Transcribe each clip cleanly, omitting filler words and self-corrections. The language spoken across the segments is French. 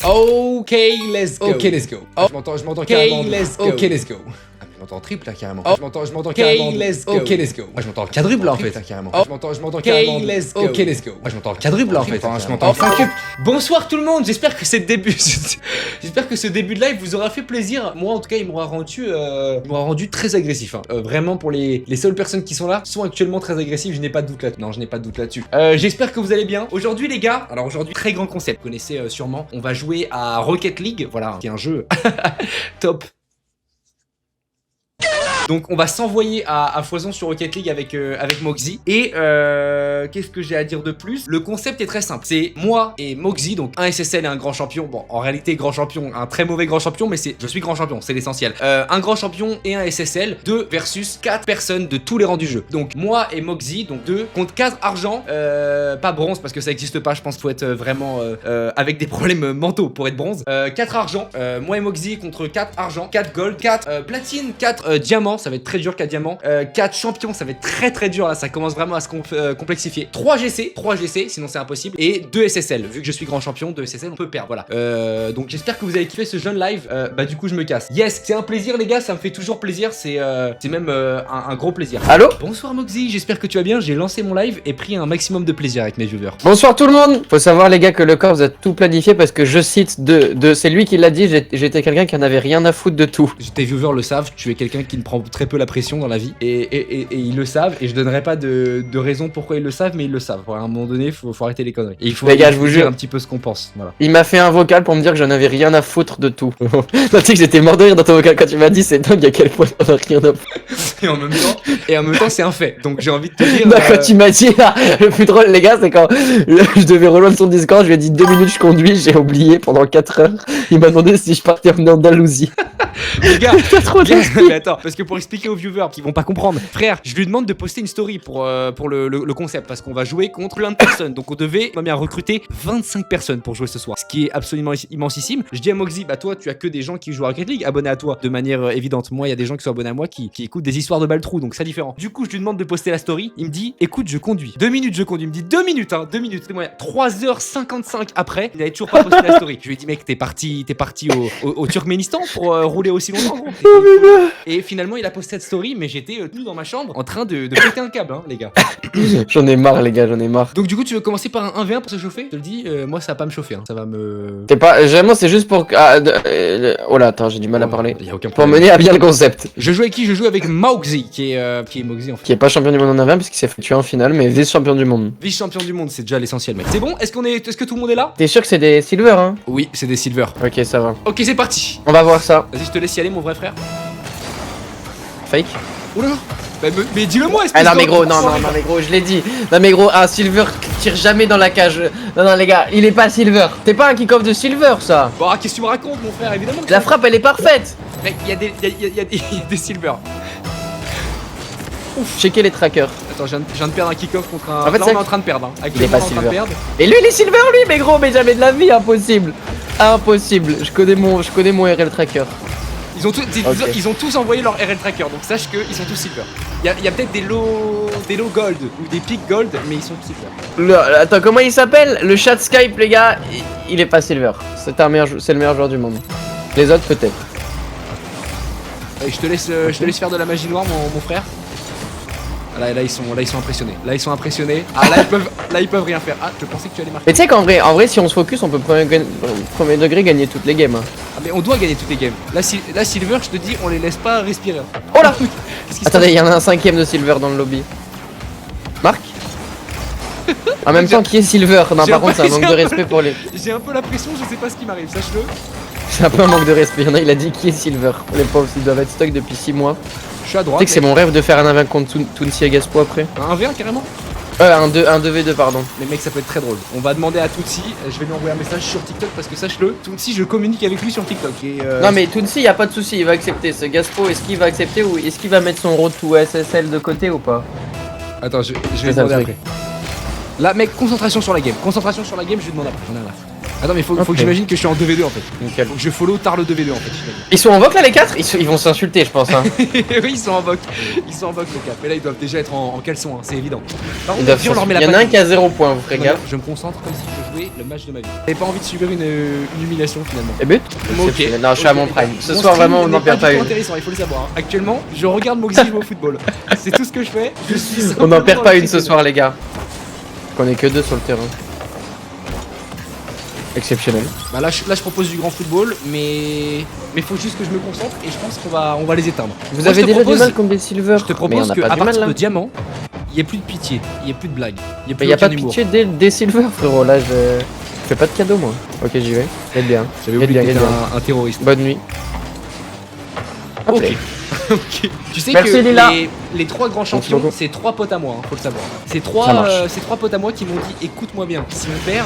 Ok, let's go. Ok, let's go. Oh, je m'entends carrément. let's go. Ok, let's go. Ah, je m'entends en triple là carrément. Je m'entends carrément. let's go. Ok, let's go. Moi je m'entends en quadruple là en fait là carrément. Je m'entends carrément. let's go. Ok, let's go. Moi je m'entends en quadruple là en fait. Enfin, Je m'entends en quintuple. Bonsoir tout le monde. J'espère que ce début de live vous aura fait plaisir. Moi en tout cas il m'aura rendu très agressif. Hein. Vraiment pour les seules personnes qui sont là sont actuellement très agressives. Je n'ai pas de doute là. Non, je n'ai pas de doute là-dessus. J'espère que vous allez bien. Aujourd'hui les gars. Alors aujourd'hui très grand concept. Vous connaissez sûrement. On va jouer à Rocket League. Voilà, qui est un jeu top. Donc on va s'envoyer à foison sur Rocket League avec Moxy. Et qu'est-ce que j'ai à dire de plus? Le concept est très simple. C'est moi et Moxy, donc un SSL et un grand champion. Bon, en réalité grand champion, un très mauvais grand champion, mais je suis grand champion, c'est l'essentiel. Un grand champion et un SSL, 2 versus 4 personnes de tous les rangs du jeu. Donc moi et Moxy, donc 2 contre 4 argent, pas bronze parce que ça n'existe pas. Je pense qu'il faut être vraiment avec des problèmes mentaux pour être bronze. 4 argent, moi et Moxy contre 4 argent, 4 gold, 4 platine, 4 diamants. Ça va être très dur 4 diamants, 4 champions, ça va être très dur là, ça commence vraiment à se complexifier. 3 GC, sinon c'est impossible, et 2 SSL. Vu que je suis grand champion, 2 SSL on peut perdre, voilà. Donc j'espère que vous avez kiffé ce jeune live. Bah du coup je me casse. Yes, c'est un plaisir les gars, ça me fait toujours plaisir, c'est même un gros plaisir. Allô? Bonsoir Moxy, j'espère que tu vas bien. J'ai lancé mon live et pris un maximum de plaisir avec mes viewers. Bonsoir tout le monde. Faut savoir les gars que le corps vous a tout planifié parce que je cite c'est lui qui l'a dit, j'étais quelqu'un qui en avait rien à foutre de tout. Tes viewers le savent, tu es quelqu'un qui ne prend très peu la pression dans la vie et ils le savent, et je donnerai pas de raison pourquoi ils le savent, mais ils le savent. À un moment donné faut arrêter les conneries, et il faut les gars, je vous dire jure un petit peu ce qu'on pense, voilà. Il m'a fait un vocal pour me dire que j'en avais rien à foutre de tout. Tu sais que j'étais mort de rire dans ton vocal quand tu m'as dit, c'est dingue à quel point t'en as rien à foutre. Et en même temps c'est un fait, donc j'ai envie de te dire Bah, quand tu m'as dit là, le plus drôle les gars, c'est quand je devais rejoindre son Discord, je lui ai dit 2 minutes je conduis, j'ai oublié pendant 4 heures. Il m'a demandé si je partais en Andalousie. les gars, trop mais attends, parce que pour expliquer aux viewers qui vont pas comprendre, frère, je lui demande de poster une story pour le concept, parce qu'on va jouer contre plein de personnes. Donc on devait bien recruter 25 personnes pour jouer ce soir, ce qui est absolument immensissime. Je dis à Moxy, bah toi tu as que des gens qui jouent à Rocket League, abonnés à toi de manière évidente. Moi il y a des gens qui sont abonnés à moi qui écoutent des histoires de baltrou, donc c'est différent. Du coup je lui demande de poster la story, il me dit écoute je conduis. 2 minutes je conduis, il me dit 2 minutes hein, 2 minutes, c'est moyen. 3h55 après, il avait toujours pas posté la story. Je lui ai dit mec t'es parti au Turkménistan pour rouler aussi longtemps gros. Et finalement il a posté cette story, mais j'étais tenu dans ma chambre en train de péter un câble hein, les gars. J'en ai marre les gars, j'en ai marre. Donc du coup tu veux commencer par un 1v1 pour se chauffer? Je te le dis, moi ça va pas me chauffer hein. Ça va me... C'est pas, vraiment c'est juste pour... oh là attends, j'ai du mal à parler. Y a aucun Pour problème. mener à bien le concept. Je joue avec qui? Je joue avec Moxy qui est Moxy en fait. Qui est pas champion du monde en 1v1 puisqu'il s'est fait tuer en finale, mais vice-champion du monde. Vice-champion du monde, c'est déjà l'essentiel mec. C'est bon? Est-ce que tout le monde est là? T'es sûr que c'est des silver hein? Oui, c'est des silver. Ok, ça va. Ok, c'est parti. On va voir ça. Vas-y, je te laisse y aller mon vrai frère. Fake? Oula. Mais dis-le moi, espèce Ah non mais de- gros, non mais gros, je l'ai dit. Non mais gros, un silver tire jamais dans la cage. Non les gars, il est pas silver. T'es pas un kick-off de silver ça. Bah qu'est-ce que tu me racontes mon frère? Évidemment que La frappe elle est parfaite. mec, y a des silver. Checker les trackers. Attends, je viens de perdre un kick-off contre un... En fait, là c'est- on est en train de perdre hein. Il est pas Actuellement, on est en train de silver. perdre. Et lui il est silver lui mais gros, mais jamais de la vie, impossible. Impossible. Je connais mon RL tracker. Ils ont tous envoyé leur RL tracker, donc sache qu'ils sont tous silver. Il y a peut-être des low gold ou des pics gold, mais ils sont tous silver. Attends, comment il s'appelle? Le chat Skype les gars, il est pas silver. C'est le meilleur joueur du monde. Les autres peut-être. Allez, je te laisse faire de la magie noire mon frère. Là ils sont impressionnés. Là ils sont impressionnés. Ah là ils peuvent rien faire. Ah, je pensais que tu allais marquer. Mais tu sais qu'en vrai si on se focus on peut premier degré gagner toutes les games hein. Ah mais on doit gagner toutes les games. Là silver, je te dis, on les laisse pas respirer. Oh là. Qu'est-ce qui se Attendez, il y en a un 5ème de silver dans le lobby. Marc. En même temps qui est silver? Non J'ai par un contre peu- c'est un manque j'ai de un peu- respect pour les... J'ai un peu la pression, je sais pas ce qui m'arrive, sache-le. C'est un peu un manque de respect, il y en a il a dit qui est silver. Les pauvres ils doivent être stock depuis 6 mois. Je suis à Tu droite. sais que c'est mon rêve de faire un 1v1 contre Tounsi et Gaspo après. Un 1v1 carrément. Un 2v2 pardon. Mais mec, ça peut être très drôle. On va demander à Tootsie, je vais lui envoyer un message sur TikTok parce que sache-le, Tootsie, je communique avec lui sur TikTok. Et Non mais Tounsi y a pas de souci, il va accepter. Ce Gaspo, est-ce qu'il va accepter ou est-ce qu'il va mettre son road to SSL de côté ou pas? Attends, je vais C'est lui ça, le demander truc. après. Là, mec, concentration sur la game. Concentration sur la game, je lui demande après. J'en ai rien à foutre. Attends, mais faut que j'imagine que je suis en 2v2 en fait. Nickel. Faut que je follow Tarl 2v2 en fait. Ils sont en vote là les 4 ils vont s'insulter je pense hein. Oui, ils sont en vogue. Ils sont en vogue les gars. Mais là, ils doivent déjà être en caleçon, hein, c'est évident. Par contre, on leur met la Il y en a un patate. qui a 0 points, vous ferez gaffe. Je me concentre comme si je jouais le match de ma vie. J'avais pas envie de subir une humiliation finalement. Et but Ok. Non, je suis à mon prime. Ce Mon soir stream vraiment on n'en n'est perd pas pas du tout une. intéressant, il faut le savoir. Hein. Actuellement, je regarde Moxie jouer au football. C'est tout ce que je fais. Je suis On n'en perd simplement pas le une ce cricket. soir les gars. Qu'on est que 2 sur le terrain. Exceptionnel. Bah là, je propose du grand football, mais faut juste que je me concentre et je pense on va les éteindre. Vous Moi, avez je te déjà propose- du mal contre des silver. Je te Mais on propose a qu'à pas du mal partir là. de diamant, il n'y ait plus de pitié, il n'y ait plus de blague, il n'y ait plus Mais y a pas aucun de humour. pitié des silver frérot, là je fais pas de cadeau moi. Ok j'y vais. Aide bien. J'avais Aide oublié que bien, t'étais aide bien. un terroriste. Bonne nuit. Ok. Allez. Ok. Tu sais Merci, que Lila. les 3 grands champions, beaucoup. c'est 3 potes à moi, hein, faut le savoir. C'est Ça marche. 3 potes à moi qui m'ont dit écoute-moi bien, si on perd,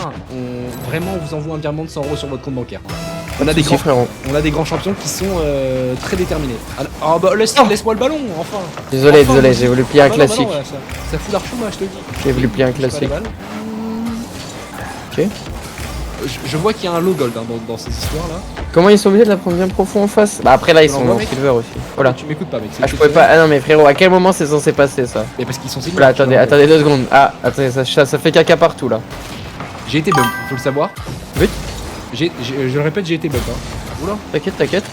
vraiment on vous envoie un virement de 100 € sur votre compte bancaire. On a des Si, grands, frérot. on a des grands champions qui sont très déterminés. Ah bah laisse-moi le ballon, enfin. Désolé, Enfin, désolé, j'ai voulu plier un Ah bah non, bah classique. non, ça fout l'archouma, je te le dis. J'ai voulu plier un Je touche pas classique. la balle. Ok. Je vois qu'il y a un low gold hein, dans ces histoires là. Comment ils sont obligés de la prendre bien profond en face? Bah après là ils On sont l'envoie, en mec. silver aussi. Voilà. Tu m'écoutes pas mec. c'est Ah je pouvais pas. Ah non mais frérot, à quel moment c'est censé passer ça? Mais parce qu'ils sont seniors. Voilà, attendez 2 secondes. Ah, attendez, ça fait caca partout là. J'ai été bump, faut le savoir. But. Je le répète, j'ai été bump. Hein. Oula. T'inquiète.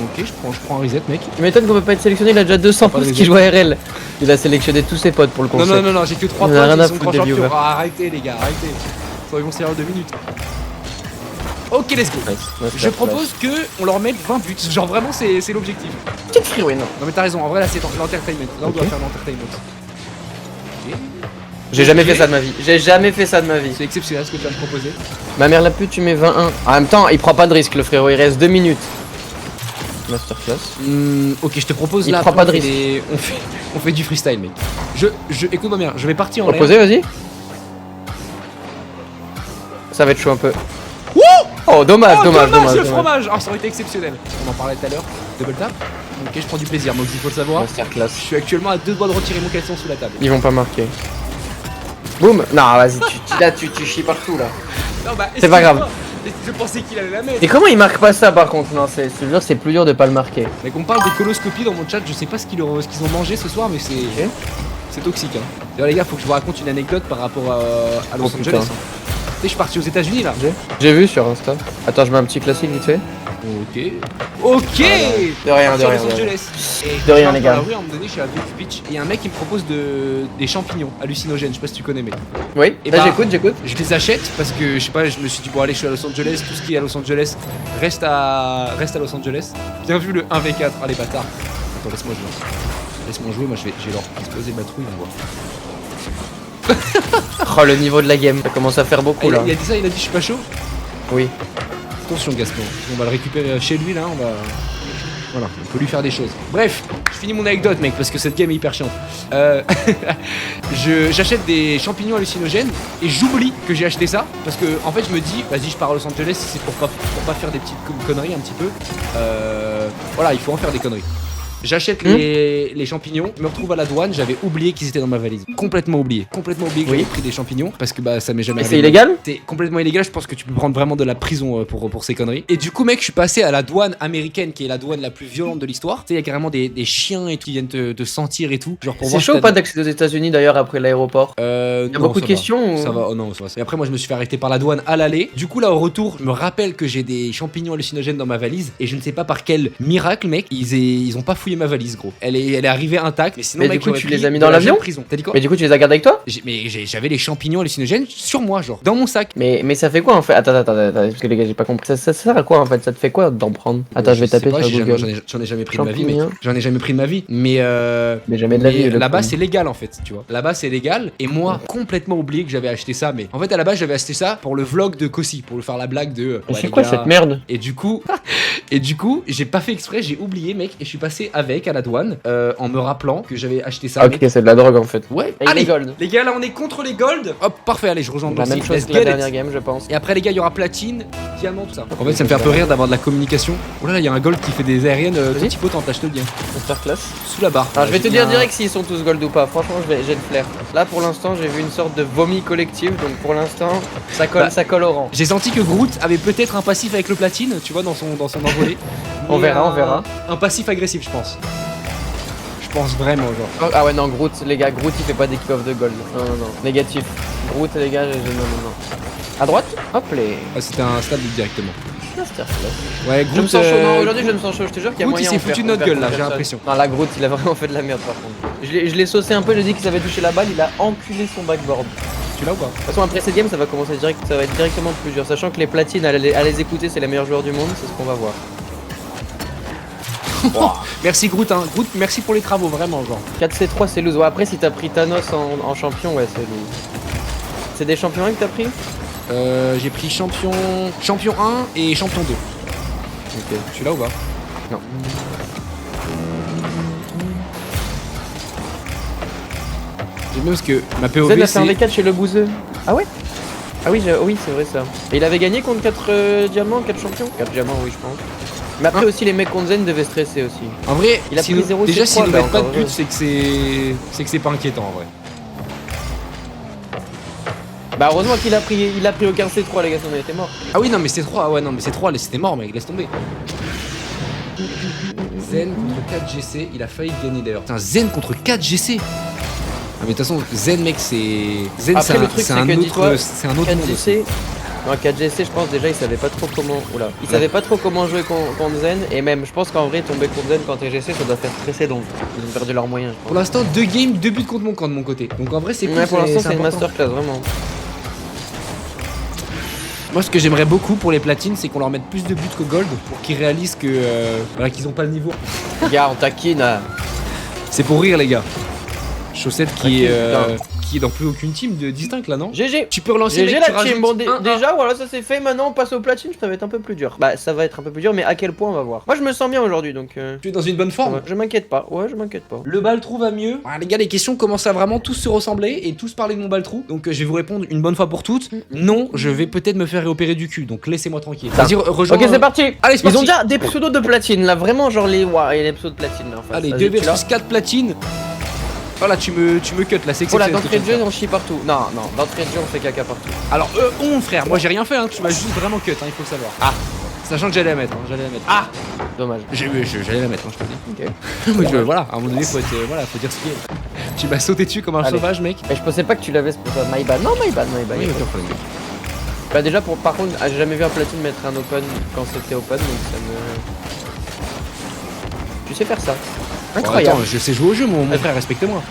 Ok, je prends un reset, mec. Tu m'étonnes qu'on peut pas être sélectionné, il a déjà 200 Pas de postes qui raison. joue à RL. Il a sélectionné tous ses potes pour le Non, concept. non, j'ai que 3 Il en a points rien à qui sont foutre grands des champions. viewers. Ah, arrêtez les gars, arrêtez. Ils vont se faire 2 minutes. Ok, let's go. Nice, Je propose que on leur mette 20 buts. Genre vraiment, c'est l'objectif. Petite free win. Non, mais t'as raison. En vrai, là, c'est l'entertainment. Là, on doit Ok. faire l'entertainment. Ok. J'ai jamais Ok. fait ça de ma vie. J'ai jamais fait ça de ma vie. C'est exceptionnel ce que tu viens de proposer. Ma mère la pute, tu mets 21. En même temps, il prend pas de risque le frérot, il reste 2 minutes. Masterclass. Ok, je te propose Il là. prend après, pas de on fait des- on fait du freestyle, mec. Écoute-moi bien. Je vais partir en l'air. Reposez, vas-y. Ça va être chaud un peu. Oh, dommage, Oh, dommage. le fromage. Ah, ça aurait été exceptionnel. On en parlait tout à l'heure. Double tap. Ok, je prends du plaisir. Moi, il faut le savoir. Je Masterclass. suis actuellement à 2 doigts de retirer mon caleçon sous la table. Ils vont pas marquer. Boum. Non, vas-y, tu chies partout là. Non, bah, C'est pas grave. excuse-moi. Je pensais qu'il allait la mettre. Et comment il marque pas ça par contre? Non, c'est plus dur de pas le marquer. Mec, on parle de coloscopie dans mon chat. Je sais pas ce qu'ils ont mangé ce soir, mais c'est toxique. Hein. D'ailleurs, les gars, faut que je vous raconte une anecdote par rapport à Los Oh, Angeles. putain. Hein. Tu sais, je suis parti aux États-Unis là. J'ai vu sur Insta. Attends, je mets un petit classique vite fait. Ok. Ok. De rien, Parti de à rien, Los de rien. Angeles. Et De rien, je marche les dans gars. la rue, à un moment donné, je suis à Venice Beach et il y a un mec qui me propose des champignons hallucinogènes. Je sais pas si tu connais, mec. Oui, Et là bah, j'écoute. Je les achète parce que je sais pas, je me suis dit bon allez, je suis à Los Angeles, tout ce qui est à Los Angeles reste à Los Angeles. Bien vu le 1v4, allez bâtard. Attends, laisse-moi jouer. Laisse-moi jouer, moi je vais leur exploser ma trouille, on voit. Oh, le niveau de la game, ça commence à faire beaucoup là. Il a dit ça, il a dit je suis pas chaud. Oui. Attention Gaston, on va le récupérer chez lui là, on va... Voilà, on peut lui faire des choses. Bref, je finis mon anecdote mec, parce que cette game est hyper chiante. J'achète des champignons hallucinogènes et j'oublie que j'ai acheté ça, parce que en fait je me dis, vas-y je pars à Los Angeles, si c'est pour pas faire des petites conneries un petit peu. Voilà, il faut en faire des conneries. J'achète les champignons, je me retrouve à la douane, j'avais oublié qu'ils étaient dans ma valise. Complètement oublié que j'avais pris des champignons parce que bah ça m'est jamais Et arrivé. c'est illégal? C'est complètement illégal, je pense que tu peux prendre vraiment de la prison pour ces conneries. Et du coup mec, je suis passé à la douane américaine qui est la douane la plus violente de l'histoire. Tu sais, il y a carrément des chiens et tout qui viennent te sentir et tout. Genre pour C'est voir chaud si ou pas d'accéder aux États-Unis d'ailleurs après l'aéroport? Il y a beaucoup de questions ou... Ça va, oh non, ça va. Et après, moi, je me suis fait arrêter par la douane à l'aller. Du coup, là, au retour, je me rappelle que j'ai des champignons hallucinogènes dans ma valise. Et je ne sais pas par quel miracle, mec, ils ont pas fouillé ma valise, gros. Elle est arrivée intacte. Mais sinon, Mais mec, du coup, j'aurais tu pris les as mis de dans la l'avion jeune prison. T'as dit quoi? Mais du coup, tu les as gardés avec toi? J'avais les champignons hallucinogènes sur moi, genre, dans mon sac. Mais ça fait quoi en fait? Attends, parce que les gars, j'ai pas compris. Ça sert à quoi en fait? Ça te fait quoi d'en prendre? Attends, je vais sais taper pas, sur Google. J'en ai jamais pris de ma vie, mec. Champignons. J'en ai jamais pris de ma vie. Mais jamais de la vie. le là-bas, coup. c'est légal en fait, tu vois. Là-bas, c'est légal. Et moi, complètement oublié que j'avais acheté ça. Mais en fait, à la base, j'avais acheté ça pour le vlog de Kossi, pour lui faire la blague de. Mais ouais, c'est les quoi gars. cette merde? Et du coup, j'ai pas fait exprès, j'ai oublié, mec. Et je suis passé avec à la douane en me rappelant que j'avais acheté ça. Ok, c'est de la drogue en fait. Ouais, Et allez les gold. les gars, là on est contre les gold. Hop, parfait, allez, je rejoins La Moxie. même chose Let's que la get it. dernière game, je pense. Et après les gars, il y aura platine, diamant, tout ça. En fait, ça me fait un peu rire d'avoir de la communication. Oh là là, il y a un gold qui fait des aériennes tout Vas-y. petit potentes, là, je te le dis. Masterclass. Sous la barre. Alors je vais te J'ai dire un- direct s'ils sont tous gold ou pas. Franchement, j'ai le flair. Là pour l'instant, j'ai vu une sorte de vomi collectif. Donc pour l'instant, Bah, ça colle au rang. J'ai senti que Groot avait peut-être un passif avec le platine, tu vois, dans son envolée. On Mais verra, on verra. Un passif agressif, je pense. Je pense vraiment, genre. Oh, ah ouais, non, Groot, les gars, Groot il fait pas d'équipe of de gold. Non, non, non. Négatif. Groot, les gars, non, non, non. À droite. Hop les. Ah, c'était un stade directement. Masterclass. Ouais, Je me Groot. sens chaud, non, aujourd'hui je me sens chaud, je te jure qu'il y a Groot, moyen il s'est on perd- foutu de on notre perd gueule, là, contre j'ai personne. l'impression. Non, la Groot, il a vraiment fait de la merde par contre. Je l'ai saucé un peu, je dis qu'il savait toucher la balle, il a enculé son backboard. Tu l'as ou pas? De toute façon, après cette game, ça va commencer direct, ça va être directement plus dur. Sachant que les platines, à les écouter, c'est les meilleurs joueurs du monde, c'est ce qu'on va voir. Merci Groot, hein. Groot, merci pour les travaux, vraiment, genre. 4C3, c'est loose. Ouais, après, si t'as pris Thanos en champion, ouais, c'est loose. C'est des champions 1 que t'as pris? J'ai pris champion 1 et champion 2. Ok. Tu l'as ou pas? Non. J'aime bien parce que ma POV Zen a fait un c'est... V4 chez le bouseux. Ah ouais? Ah oui, oui, c'est vrai ça. Et il avait gagné contre 4 diamants, 4 champions? 4 diamants, oui, je pense. Mais après aussi, les mecs contre Zen devaient stresser aussi. En vrai, Il a si pris nous- 0, déjà c'est s'ils nous trois, mettent là, pas de encore, but, c'est que c'est pas inquiétant en vrai. Bah heureusement qu'il a pris aucun C3 les gars, sinon il était mort. Ah oui, non mais c'est 3, ouais, non mais c'est 3, c'était mort mec, laisse tomber. Zen contre 4 GC, il a failli gagner d'ailleurs. Putain, Zen contre 4 GC. Ah mais de toute façon, Zen mec c'est... Zen Après, le truc, c'est c'est un que autre... dis-toi, C'est un autre monde aussi. 4GC, non 4GC je pense déjà il savait pas trop comment. Oula. Il savait pas trop comment jouer contre Zen et même je pense qu'en vrai tomber contre Zen quand t'es GC ça doit faire stresser donc ils ont perdu leurs moyens je Pour l'instant, 2 games, 2 buts contre mon camp de mon côté. Donc en vrai c'est pense. cool, Ouais pour l'instant c'est une important. masterclass vraiment. Moi ce que j'aimerais beaucoup pour les platines, c'est qu'on leur mette plus de buts qu'au gold pour qu'ils réalisent que voilà, qu'ils ont pas le niveau. Les gars on taquine. C'est pour rire les gars. Chaussette qui est Ok, qui est dans plus aucune team de distincte là, non? GG. Tu peux relancer GG mec, tu la team, rajoutes bon un, déjà voilà ça c'est fait, maintenant on passe au platine, ça va être un peu plus dur. Bah ça va être un peu plus dur mais à quel point on va voir. Moi je me sens bien aujourd'hui donc Tu es dans une bonne forme. je m'inquiète pas, ouais je m'inquiète pas. Le Baltrou va mieux. Ah, les gars, les questions commencent à vraiment tous se ressembler et tous parler de mon Baltrou. Donc je vais vous répondre une bonne fois pour toutes. Non, je vais peut-être me faire réopérer du cul. Donc laissez-moi tranquille. Vas-y, rejoins. Ok c'est parti. Allez, c'est Ils ont parti. déjà des pseudos de platine là, vraiment genre les ouah, et les pseudos de platine là en face. Allez, Vas-y, 2 tu l'as. versus 4 platines. Voilà, tu me cut là, c'est Oh là, exceptionnel. d'entrée ce de que tu jeu, viens on chie partout. Non, non, d'entrée de jeu, on fait caca partout. faire. Alors, frère, moi j'ai rien fait, hein. Tu m'as juste vraiment cut, hein, il faut le savoir. Ah, sachant que j'allais la mettre, hein, j'allais la mettre. Ah, Dommage. j'allais la mettre, hein, je te dis. Ok. Mais voilà, à un moment donné, faut être, voilà, faut dire ce qu'il est. Tu m'as sauté dessus comme un Allez. sauvage, mec. Et je pensais pas que tu l'avais, c'est pour ça. My bad. Non, my bad, my bad. Oui, aucun problème. Bah, déjà, par contre, j'ai jamais vu un platine mettre un open quand c'était open, donc ça me. Tu sais faire ça. Incroyable. Attends, je sais jouer au jeu, mon frère, respecte-moi.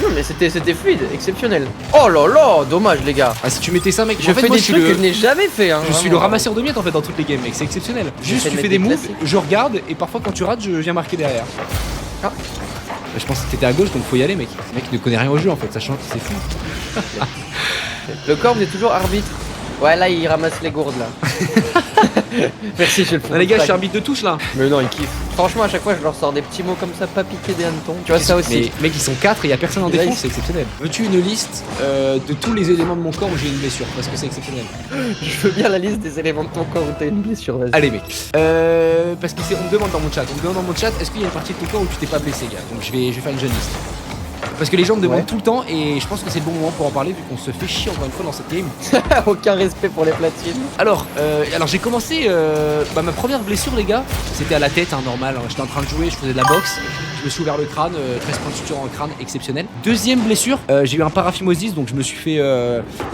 Non, mais c'était fluide, exceptionnel. Oh là là, dommage, les gars. Ah, si tu mettais ça, mec, Je en fait, fais moi, des je suis trucs le. que je n'ai jamais fait, hein. Je suis vraiment. le ramasseur de miettes en fait dans toutes les games, mec, c'est exceptionnel. Juste J'essaie de tu fais mettre des des moves, classiques. je regarde et parfois quand tu rates, je viens marquer derrière. Ah. Bah, je pense que t'étais à gauche donc faut y aller, mec. Le mec ne connaît rien au jeu en fait, sachant que c'est fou. Le corps est toujours arbitre. Ouais, là, il ramasse les gourdes, là. Merci, je le fais. Non, les gars, je suis arbitre de touche là. Mais non, ils kiffent. Franchement, à chaque fois, je leur sors des petits mots comme ça, pas piquer des hannetons. Tu vois, ça aussi. Mais mec, ils sont 4 et y a personne en Et là, défense, ils- c'est exceptionnel. Veux-tu une liste de tous les éléments de mon corps où j'ai une blessure? Parce que c'est exceptionnel. Je veux bien la liste des éléments de ton corps où t'as une blessure, vas-y. Allez, mec. Parce que on me demande dans mon chat, est-ce qu'il y a une partie de ton corps où tu t'es pas blessé, gars? Donc je vais faire une jeune liste. Parce que les gens me demandent Ouais. tout le temps et je pense que c'est le bon moment pour en parler vu qu'on se fait chier encore une fois dans cette game. Aucun respect pour les platines. Alors j'ai commencé, ma première blessure les gars, c'était à la tête, hein, normal, hein. J'étais en train de jouer, je faisais de la boxe, je me suis ouvert le crâne, 13 points de suture en crâne, exceptionnel. Deuxième blessure, j'ai eu un paraphimosis, donc je me suis fait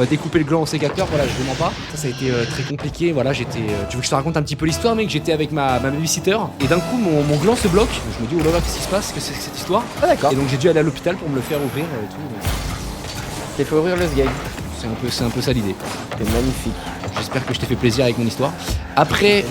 découper le gland au sécateur, voilà, je vous mens pas. Ça a été très compliqué, voilà, j'étais... tu veux que je te raconte un petit peu l'histoire, mec? J'étais avec ma babysitter, et d'un coup mon gland se bloque, je me dis oh là là, qu'est-ce qui se passe, qu'est-ce que c'est que cette histoire? Ah, d'accord. Et donc j'ai dû aller à l'hôpital pour me le faire ouvrir et tout. T'es fait ouvrir le game. C'est un peu ça l'idée. C'est magnifique. j'espère que je t'ai fait plaisir avec mon histoire. Après,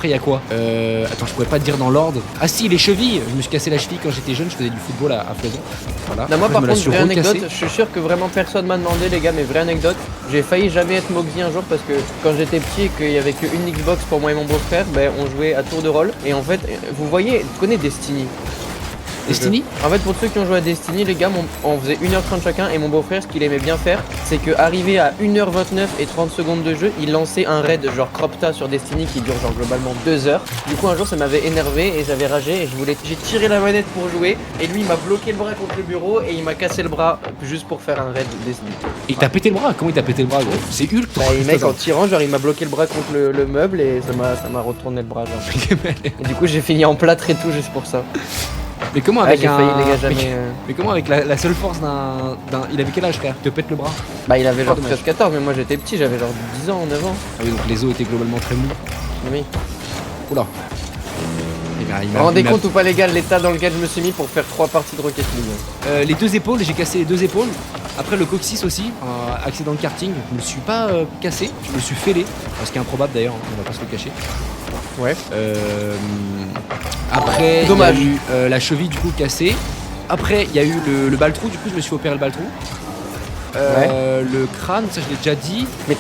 il y a quoi? Attends, je pourrais pas te dire dans l'ordre. Ah si, les chevilles. Je me suis cassé la cheville quand j'étais jeune, je faisais du football à Flaison. Voilà. Non, moi Après, par je me la contre, suis vraie anecdote, recassée. je suis sûr que vraiment personne m'a demandé, les gars, mais vraie anecdote, j'ai failli jamais être Moxie un jour parce que quand j'étais petit et qu'il y avait qu'une Xbox pour moi et mon beau-frère, ben on jouait à tour de rôle. Et en fait, vous voyez, tu connais Destiny? Destiny? En fait, pour ceux qui ont joué à Destiny, les gars, on faisait 1h30 chacun et mon beau-frère, ce qu'il aimait bien faire, c'est que arrivé à 1h29 et 30 secondes de jeu, il lançait un raid genre Cropta sur Destiny qui dure genre globalement 2 heures. Du coup, un jour, ça m'avait énervé et j'avais ragé et j'ai tiré la manette pour jouer et lui, il m'a bloqué le bras contre le bureau et il m'a cassé le bras juste pour faire un raid Destiny. Il t'a pété le bras? Comment il t'a pété le bras, gros? C'est Hulk, toi. Bah, et mec, en tirant, genre, il m'a bloqué le bras contre le meuble et ça m'a retourné le bras, genre. Et du coup, j'ai fini en plâtre et tout juste pour ça. Mais comment Ah, avec j'ai failli, les gars, mais, jamais. mais comment avec la seule force d'un... Il avait quel âge, frère? Il te pète le bras? Bah, il avait genre dommage. 13-14, mais moi j'étais petit, j'avais genre 10 ans, 9 ans. Ah oui, donc les os étaient globalement très mous. Oui. Oula. Vous vous rendez compte ou pas, les gars, l'état dans lequel je me suis mis pour faire 3 parties de Rocket League? Les 2 épaules, j'ai cassé les 2 épaules. Après le coccyx aussi, accident de karting. Je me suis pas cassé, je me suis fêlé. Ce qui est improbable d'ailleurs, on va pas se le cacher. Ouais. Après, Dommage. il y a eu la cheville du coup cassée. Après, il y a eu le baltrou, du coup je me suis opéré le baltrou. Le crâne, ça je l'ai déjà dit. Mais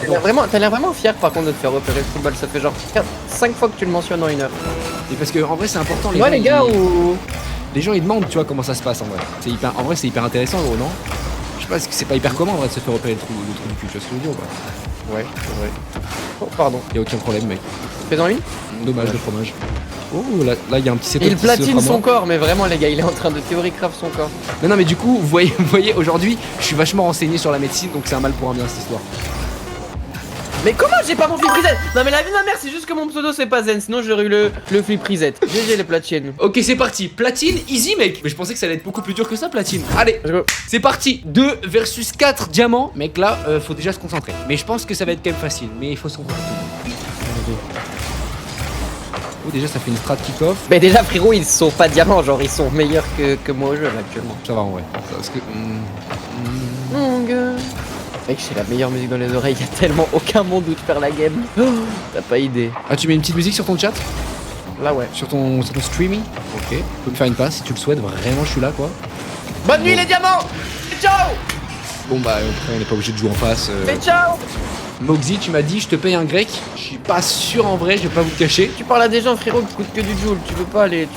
t'as l'air vraiment fier par contre de te faire repérer le football, ça fait genre 5 fois que tu le mentionnes en 1 heure. Et parce que en vrai c'est important. Ouais les gars, ou... Les gens ils demandent, tu vois, comment ça se passe en vrai. En vrai c'est hyper intéressant, gros, non? Je sais pas, c'est pas hyper commun en vrai de se faire repérer le trou du cul, tu vois ce que je veux dire ou pas? Ouais, c'est vrai. Oh, pardon. Y'a aucun problème, mec. Fais-en une. Dommage de fromage. Oh, là il y a un petit setup. Il qui se platine fera son moi. corps, mais vraiment les gars, il est en train de théorie craft son corps. Non, mais du coup, vous voyez aujourd'hui, je suis vachement renseigné sur la médecine, donc c'est un mal pour un bien cette histoire. Mais comment j'ai pas mon flip reset? Non mais la vie de ma mère, c'est juste que mon pseudo c'est pas zen, sinon j'aurais eu le flip reset. GG les platines. Ok, c'est parti. Platine, easy, mec. Mais je pensais que ça allait être beaucoup plus dur que ça, platine. Allez, Let's go. c'est parti. 2 versus 4 diamants. Mec, là, faut déjà se concentrer. Mais je pense que ça va être quand même facile. Mais il faut se concentrer. Oh, déjà, ça fait une strat kick-off. Mais déjà frérot, ils sont pas diamants, genre ils sont meilleurs que moi au jeu là actuellement. Ça va en vrai. Parce que. Mon gars. Mec, j'ai la meilleure musique dans les oreilles, y'a tellement aucun monde où te faire la game. Oh, t'as pas idée. Ah, tu mets une petite musique sur ton chat? Là ouais. Sur ton streaming? Ok. Tu peux me faire une passe si tu le souhaites. Vraiment, je suis là, quoi. Bonne nuit les diamants. Ciao. Bon, bah, après, on n'est pas obligé de jouer en face. Et ciao. Moxie, tu m'as dit, je te paye un grec. Je suis pas sûr en vrai, je vais pas vous le cacher. Tu parles à des gens frérot qui coûtent que du joule, tu veux pas aller...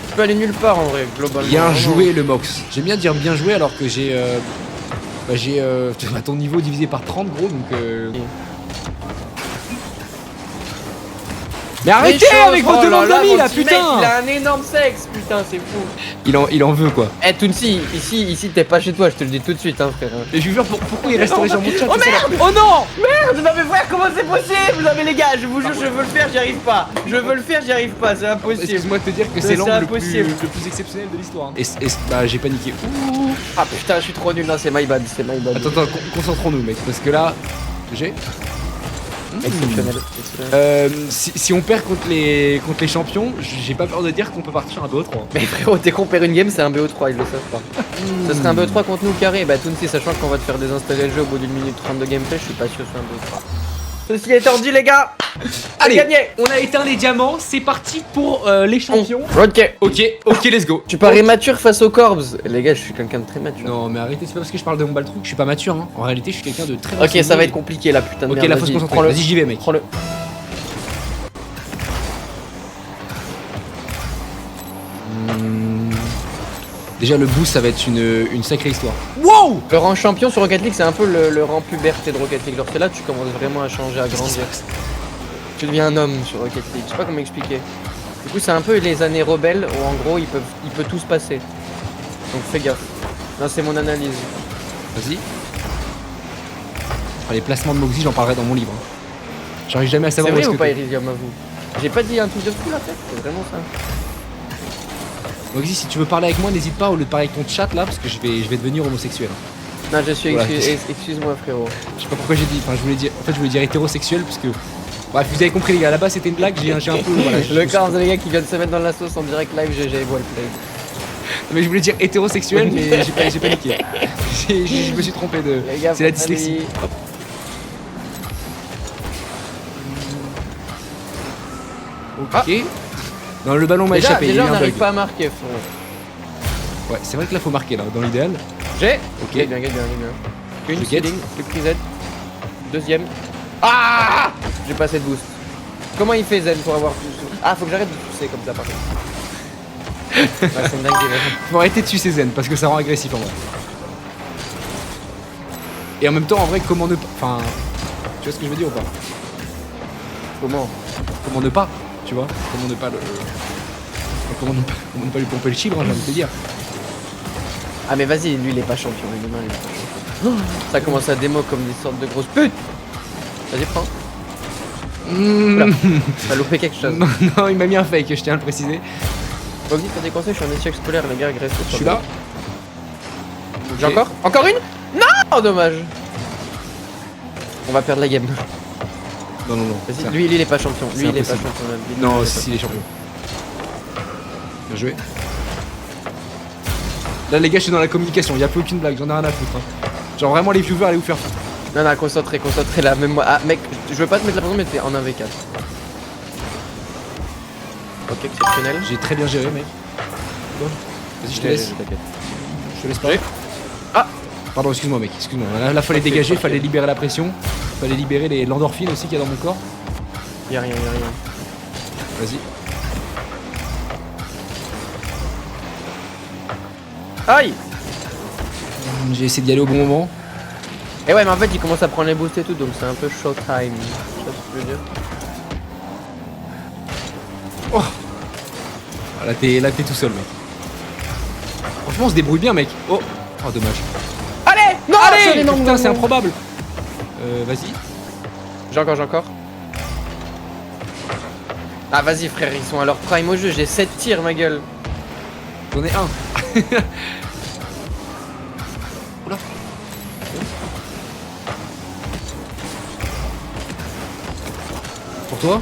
Tu peux aller nulle part en vrai, globalement. Bien Vraiment. joué le Mox. J'aime bien dire bien joué alors que j'ai ton niveau divisé par 30 gros donc Mais arrêtez avec votre nom d'amis là, putain. Il a un énorme sexe, putain, c'est fou. Il en veut quoi. Eh Tounsi, ici t'es pas chez toi, je te le dis tout de suite hein frère. Et je lui jure pourquoi il resterait sur mon chat. Oh c'est ça, merde. la- Oh non. Merde, non mais frère, comment c'est possible? Non mais les gars, je vous jure, je veux le faire, j'y arrive pas. Je veux le faire, j'y arrive pas, c'est impossible. Excuse-moi de te dire que C'est c'est l'angle le impossible. plus exceptionnel de l'histoire. Et bah j'ai paniqué. Ouh. Ah putain, je suis trop nul, non c'est my bad, c'est my bad. Attends, concentrons-nous mec, parce que là j'ai. Exceptionnel. Si on perd contre les champions, j'ai pas peur de dire qu'on peut partir un BO3. Mais frérot, dès qu'on perd une game, c'est un BO3, ils le savent pas. Ça serait un BO3 contre nous carré. Bah, Tounsi, sachant qu'on va te faire désinstaller le jeu au bout d'une minute 30 de gameplay, je suis pas sûr que ce soit un BO3. Ceci étant dit, les gars, Allez, gagné. on a éteint les diamants, c'est parti pour les champions. Ok. Ok, let's go. Tu parais mature face aux Corbs. Les gars, je suis quelqu'un de très mature. Non, mais arrêtez, c'est pas parce que je parle de mon baltrou que je suis pas mature. Hein. En réalité, je suis quelqu'un de très. Ok, renseigné. ça va être compliqué la putain de Ok, merde. là faut se vas-y, concentrer. prends-le. Vas-y, j'y vais, mec. Prends-le. Déjà, le boost, ça va être une sacrée histoire. Wow. Le rang champion sur Rocket League, c'est un peu le rang puberté de Rocket League. Genre, c'est là que tu commences vraiment à changer, à grandir. Tu deviens un homme sur Rocket League. Je sais pas comment expliquer. Du coup, c'est un peu les années rebelles où en gros, il peut tout se passer. Donc, fais gaffe. Non, c'est mon analyse. Vas-y. Les placements de Moxie, j'en parlerai dans mon livre. J'arrive jamais à C'est savoir où vrai est-ce ou que pas, t'es. Elysium, à vous? J'ai pas dit un truc de fou là, peut-être? C'est vraiment ça. Moxie, si tu veux parler avec moi, n'hésite pas au lieu de parler avec ton chat là, parce que je vais devenir homosexuel. Non, je suis. Voilà. Excuse-moi, frérot. Je sais pas pourquoi j'ai dit. Enfin, je voulais dire hétérosexuel, parce que. Bref, vous avez compris les gars, là-bas c'était une blague, j'ai un peu. Voilà, Le corps les gars qui vient de se mettre dans la sauce en direct live, GG, voit le play. Mais je voulais dire hétérosexuel, mais j'ai paniqué. Je me suis trompé de. Les gars, C'est la allez. dyslexie. Hop. Ok. Non, le ballon m'a échappé. Déjà il y a eu on un n'arrive bug. pas à marquer, frérot. Ouais, c'est vrai que là, faut marquer, là, dans l'idéal. J'ai. Ok. Bien, bien, bien, bien. Une Je get. ceiling, le petit Z. Deuxième. Ah, j'ai pas assez de boost. Comment il fait Zen pour avoir plus? Ah, faut que j'arrête de pousser comme ça par contre. Ouais, c'est une dingue. Faut arrêter de sucer Zen parce que ça rend agressif en vrai. Et en même temps, en vrai, comment ne pas. Enfin. Tu vois ce que je veux dire ou pas? Comment? Comment ne pas? Tu vois? Comment ne pas le. Comment ne pas lui pomper le chibre, hein, j'ai envie de te dire. Ah, mais vas-y, lui il est pas champion. Lui, demain, il est pas champion. Ça commence à démo comme des sortes de grosses putes. Vas-y, prends. Oula, t'as loupé quelque chose. Non, non, il m'a mis un fake, je tiens à le préciser. Boggy, t'as des conseils, je suis en échec scolaire, les gars, agressez. Je suis là. J'ai Ok. encore? Encore une? Non, dommage. On va perdre la game. Non, non, non. Vas-y, ça- lui il est pas champion. c'est Lui il est pas impossible. champion. là. Lui, Non, il est si, pas si, il est champion. Bien joué. Là, les gars, je suis dans la communication, y a plus aucune blague, j'en ai rien à foutre. Hein. Genre, vraiment, les viewers, allez vous faire foutre. Non, non, concentré là, même moi. Ah, mec, je veux pas te mettre la pression, mais t'es en 1v4. Ok, exceptionnel. J'ai très bien géré, mec. Bon. Vas-y, je te laisse. T'inquiète. Je te laisse parler. Ah! Pardon, excuse-moi, mec, excuse-moi. Là, fallait dégager, fallait libérer la pression. Fallait libérer l'endorphine aussi qu'il y a dans mon corps. Y'a rien, y'a rien. Vas-y. Aïe! J'ai essayé d'y aller au bon moment. Et ouais, mais en fait, il commence à prendre les boosts et tout, donc c'est un peu showtime. Tu vois ce que je veux dire? Oh. Ah, là, t'es tout seul, mec. Franchement, on se débrouille bien, mec. Oh, oh dommage. Allez! Non! Allez! Non, Putain, non, c'est non. improbable. Vas-y. J'ai encore. Ah, vas-y, frère, ils sont à leur prime au jeu. J'ai 7 tirs, ma gueule. J'en ai un. Oula. Pour toi.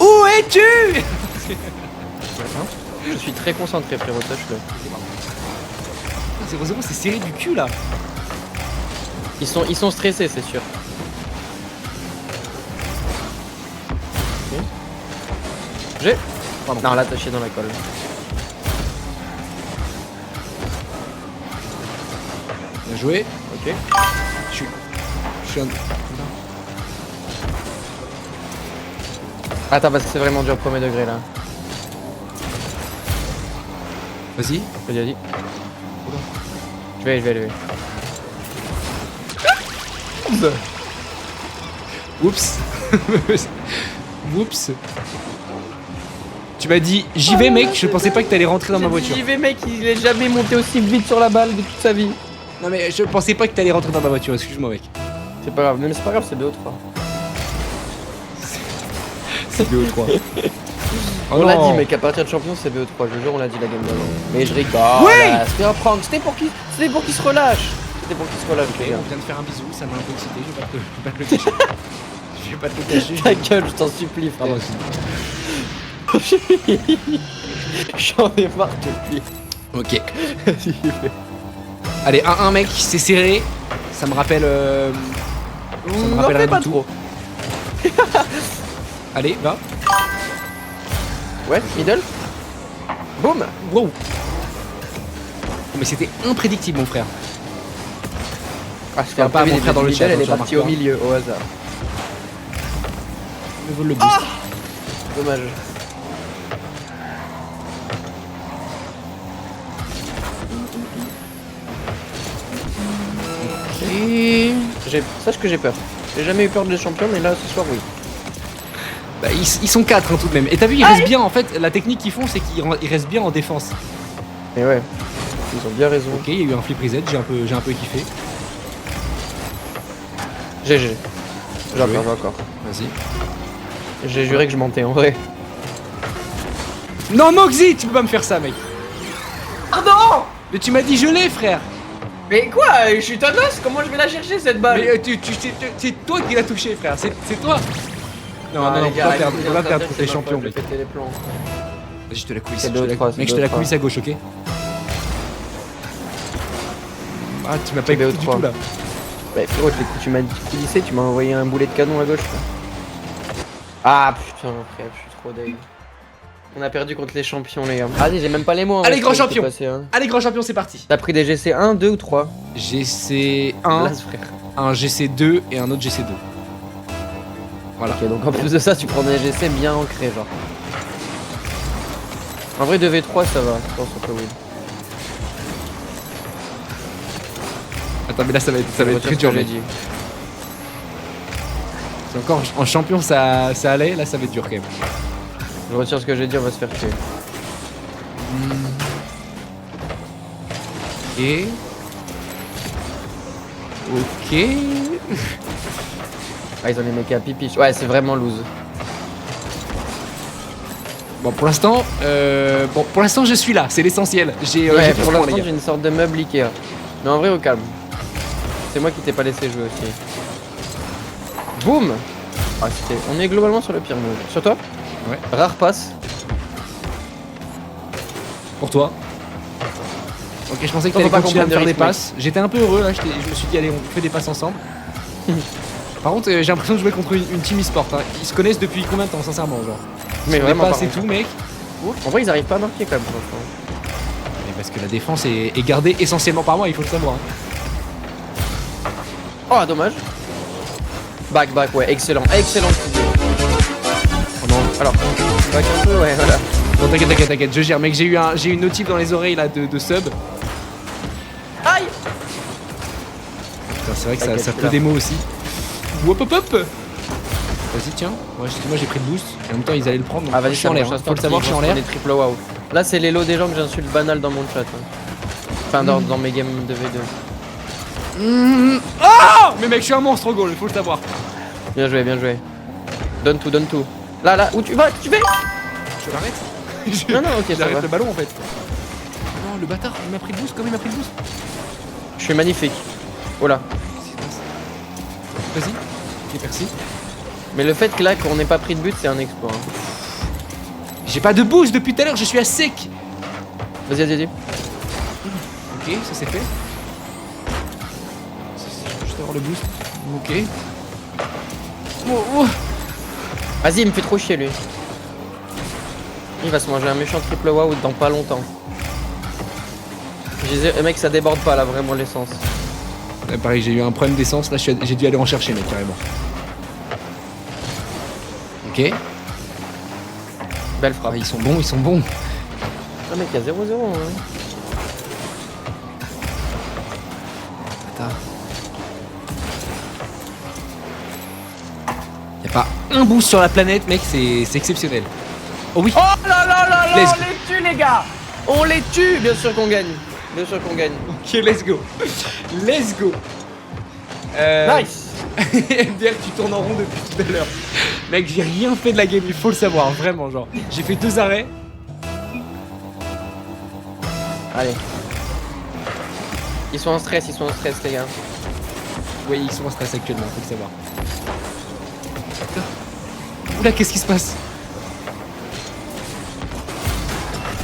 Où es-tu? Je suis très concentré, frérot, sache-le. 0-0, c'est serré du cul là. Ils sont stressés, c'est sûr. Ok. J'ai. Pardon. Non, là, t'as chié dans la colle. Bien joué. Ok. Je suis un. Attends, parce que c'est vraiment dur premier degré là. Vas-y. Je l'ai dit. Je vais. Oups. Oups. Tu m'as dit j'y vais mec, je pensais pas que t'allais rentrer dans ma voiture. J'y vais, mec, il est jamais monté aussi vite sur la balle de toute sa vie. Non mais je pensais pas que t'allais rentrer dans ma voiture, excuse-moi mec. C'est pas grave, mais c'est pas grave, c'est BO3. C'est BO3. On l'a dit, mec, à partir de champion, c'est BO3. Je te jure, on l'a dit la game d'avant. Mais je rigole. Oui. C'était un prank. C'était pour qu'il se relâche. C'était pour qu'il se relâche, Ok, les gars. on vient de faire un bisou, ça m'a un peu excité, je vais pas te le cacher. Je vais pas te le cacher. Ta gueule, je t'en supplie, frère. Pardon, J'en ai marre depuis. ok. Allez, 1-1 mec, c'est serré. Ça me rappelle. Ça me rappelle rien pas du tout. trop. Allez, va. Ouais, middle. Boum. Wow. Mais c'était imprédictible, mon frère. Ah, je fais un pas à mon frère dans le chat, Elle est tu partie au remarques pas. milieu, au hasard. Me vole le boost. Dommage. Sache que j'ai peur. J'ai jamais eu peur des champions, mais là, ce soir, oui. Bah, ils sont 4 hein, tout de même. Et t'as vu, ils restent bien en fait. La technique qu'ils font, c'est qu'ils restent bien en défense. Et ouais, ils ont bien raison. Ok, il y a eu un flip reset, j'ai un peu kiffé. GG. J'en Oui. perds encore. Vas-y. J'ai juré que je mentais en vrai. Non, Moxie, tu peux pas me faire ça, mec. Pardon! Mais tu m'as dit je l'ai, frère. Mais quoi? Je suis Thanos, comment je vais la chercher cette balle? Mais c'est toi qui l'as touché, frère. C'est toi. Non, Ah, non, les on gars, peut pas perdre contre les champions, je mec. vais péter les plombs. Vas-y, je te la coulisse. C'est 2-3, Mec, je te la 2-3. coulisse à gauche, ok? Ah, tu m'as pas C'est écouté du 2-3. tout là. Bah frérot, tu m'as dit coulissé, tu m'as envoyé un boulet de canon à gauche. Quoi. Ah putain, frère, je suis trop deg. On a perdu contre les champions, les gars. Allez, j'ai même pas les mots. Allez, grand champion. Allez, grand champion, c'est parti. T'as pris des GC 1, 2 ou 3? GC 1, Blase, frère. un GC 2 et un autre GC 2. Voilà. Ok, donc en plus de ça, tu prends des GC bien ancrés, genre. En vrai, 2v3, ça va. Je pense qu'on peut win. Attends, mais là, ça va être très dur, mec. C'est encore en champion, ça allait. Là, ça va être dur quand même. Je retire ce que j'ai dit, on va se faire tuer. Ok. Ah, ils ont les mecs à pipi. Ouais, c'est vraiment loose. Bon, pour l'instant, je suis là, c'est l'essentiel. J'ai Ouais, tout pour ce qu'on, l'instant, les j'ai gars. une sorte de meuble Ikea. Mais en vrai, au calme. C'est moi qui t'ai pas laissé jouer aussi. Boum. Ah, on est globalement sur le pire move. Sur toi? Ouais. Rare passe. Pour toi. Ok, je pensais que Faut t'allais pas continuer à me comprendre faire de des rythme, passes. J'étais un peu heureux là, je me suis dit allez, on fait des passes ensemble. Par contre, j'ai l'impression de jouer contre une team e-sport. Hein. Ils se connaissent depuis combien de temps, sincèrement, genre? Mais Sur vraiment des passes pas, et tout, mec. En vrai, ils arrivent pas à marquer quand même, franchement. Mais parce que la défense est gardée essentiellement par moi, il faut le savoir. Oh, dommage. Back, ouais, excellent, excellent studio. Oh non. Alors, back un peu, ouais, voilà. Bon, t'inquiète, je gère, mec. J'ai eu une notif dans les oreilles là de sub. Aïe! Putain, c'est vrai que ça peut là. des mots aussi. Hop hop hop. Vas-y, tiens. Moi j'ai pris le boost. Et en même temps, ils allaient le prendre. Donc Ah, vas-y, je suis en l'air. Faut le savoir, je suis en l'air. Les triple wow. Là, c'est les lots des gens que j'insulte banal dans mon chat. Hein. Enfin, dans mes games de V2. Oh! Mais mec, je suis un monstre au goal, faut le savoir. Bien joué, bien joué. Donne tout. Là, où tu vas? Tu fais? Je l'arrête. Non, ok, ça J'arrête va. le ballon en fait. Non, le bâtard, il m'a pris le boost. Comment il m'a pris le boost? Je suis magnifique. Oh là. Vas-y. Ok, merci. Mais le fait que là, qu'on n'ait pas pris de but, c'est un exploit. Hein. J'ai pas de boost depuis tout à l'heure, je suis à sec. Vas-y. Ok, ça c'est fait. Je peux juste avoir le boost. Ok. Oh. Vas-y, il me fait trop chier lui. Il va se manger un méchant triple wow dans pas longtemps. Mec, ça déborde pas là, vraiment l'essence. Ouais, pareil, j'ai eu un problème d'essence, là j'ai dû aller en chercher, mec, carrément. Ok. Belle frappe. Ah, ils sont bons. Ah mec, il y a 0-0. Hein. Attends. Y'a pas un boost sur la planète, mec, c'est exceptionnel. Oh oui. Oh là, Let's on les tue les gars. On les tue. Bien sûr qu'on gagne. Ok, let's go. Nice. MDR, tu tournes en rond depuis tout à l'heure. Mec, j'ai rien fait de la game, il faut le savoir, vraiment, genre. J'ai fait 2 arrêts. Allez. Ils sont en stress, les gars. Oui, ils sont en stress actuellement, faut le savoir. Oula, qu'est-ce qui se passe?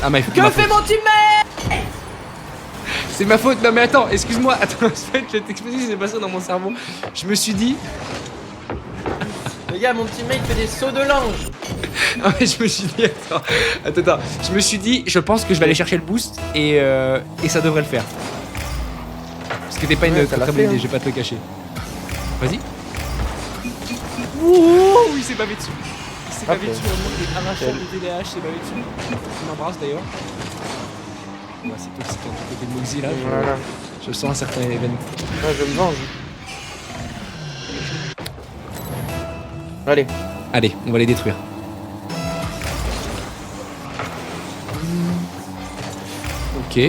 Ah, mais Que fait mon teammate? c'est ma faute. Non mais attends, excuse-moi. Attends, en fait, cette explosion s'est passée dans mon cerveau. Je me suis dit... Les gars, mon teammate fait des sauts de l'ange. Ah ouais, je me suis dit... Attends. Je me suis dit, je pense que je vais aller chercher le boost et ça devrait le faire. Parce que t'es pas une très bonne idée, je vais pas te le cacher. Vas-y. Ouh, il s'est bavé dessus. Il s'est bavé dessus, il est arracheur de TDH, il s'est bavé dessus. Il m'embrasse d'ailleurs. Ouais, c'est toxique du côté de Moxie là. Voilà. Je sens un certain événement. Ouais, je me venge. Allez. Allez, on va les détruire. Ok.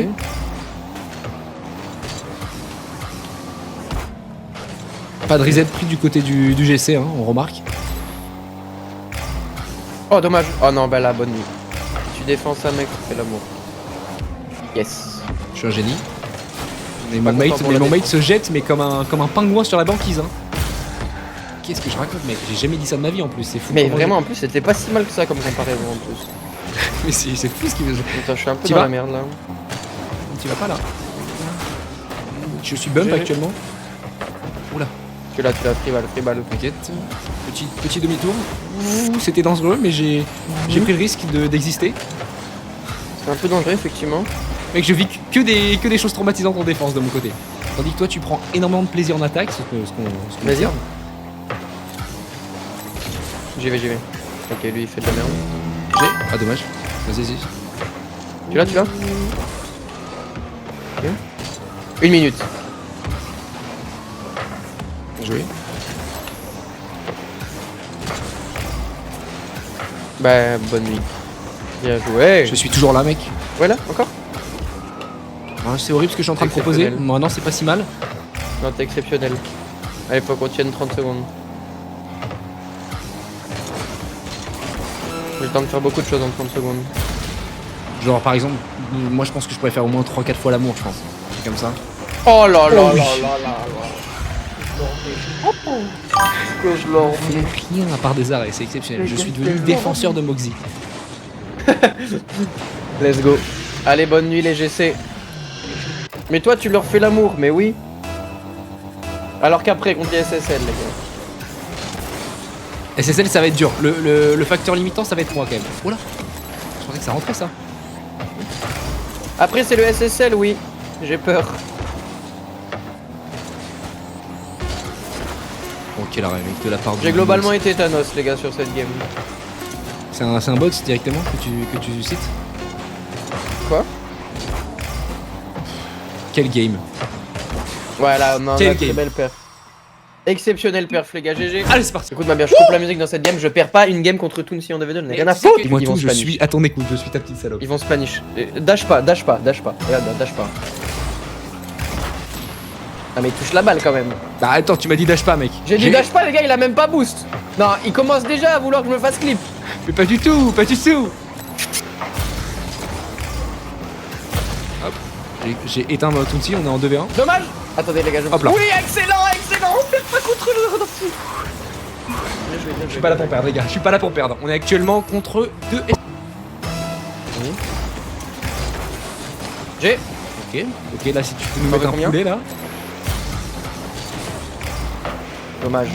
Pas de reset pris du côté du GC, hein, on remarque. Oh, dommage. Oh non, bah là, bonne nuit. Tu défends ça, mec, tu fais l'amour. Yes. Je suis un génie. Mais mon mate se jette, mais comme un pingouin sur la banquise. Hein. Qu'est-ce que je raconte, mec? J'ai jamais dit ça de ma vie en plus, c'est fou. Mais vraiment, en plus, c'était pas si mal que ça comme comparaison en plus. Mais c'est fou ce qu'il veut. Attends, je suis un peu dans la merde là. Tu vas pas là? Je suis bump actuellement. Oula. Tu l'as, free ball. T'inquiète. Petit demi-tour. Ouh, c'était dangereux, mais j'ai pris le risque d'exister. C'est un peu dangereux, effectivement. Mec, je vis que des choses traumatisantes en défense de mon côté. Tandis que toi, tu prends énormément de plaisir en attaque, ce qu'on Vas-y. J'y vais. Ok, lui, il fait de la merde. Ah, dommage. Vas-y. Tu l'as ok. 1 minute. Joué. Bah, bonne nuit. Bien joué. Je suis toujours là, mec. Voilà, encore. Ah, c'est horrible ce que je suis en train de proposer. Moi, non, c'est pas si mal. Non, t'es exceptionnel. Allez, faut qu'on tienne 30 secondes. J'ai le temps de faire beaucoup de choses en 30 secondes. Genre, par exemple, moi, je pense que je pourrais faire au moins 3-4 fois l'amour, je pense. C'est comme ça. Oh là là oui. là. Que je l'en Fait rien à part des arrêts, c'est exceptionnel. Je suis devenu défenseur de Moxie. Let's go. Allez, bonne nuit les GC. Mais toi, tu leur fais l'amour, mais oui. Alors qu'après, contre les SSL, les gars. SSL, ça va être dur. Le facteur limitant, ça va être moi quand même. Oula. Je pensais que ça rentrait ça. Après, c'est le SSL, oui. J'ai peur. Bon, quel arrêt, mec, de la part de. J'ai globalement été Thanos, les gars, sur cette game. C'est un bot directement que tu cites. Quoi? Quel game. Voilà, on a Quel une très game. belle perf. Exceptionnel perf, les gars, GG. Allez, c'est parti. Écoute-moi bien, je coupe la musique dans cette game, je perds pas une game contre Toonsi en DV2, on a rien à foutre. Dis-moi Ils vont tout, je Spanish. suis à ton écoute, je suis ta petite salope. Ils vont Spanish. Dash pas. Regarde, dash pas. Ah mais il touche la balle quand même. Bah attends, tu m'as dit dash pas, mec. J'ai dit dash pas, les gars, il a même pas boost. Non, il commence déjà à vouloir que je me fasse clip. Mais pas du tout, pas du tout. Hop, j'ai éteint ma Tootsie, on est en 2v1. Dommage. Attendez les gars, je... Hop là. Oui, excellent. On perd pas contre le Rodolphe. Je suis pas là pour perdre, les gars, je suis pas là pour perdre. On est actuellement contre 2 S. J'ai. Ok, là si tu peux nous T'en mettre veux un combien poulet là. Dommage.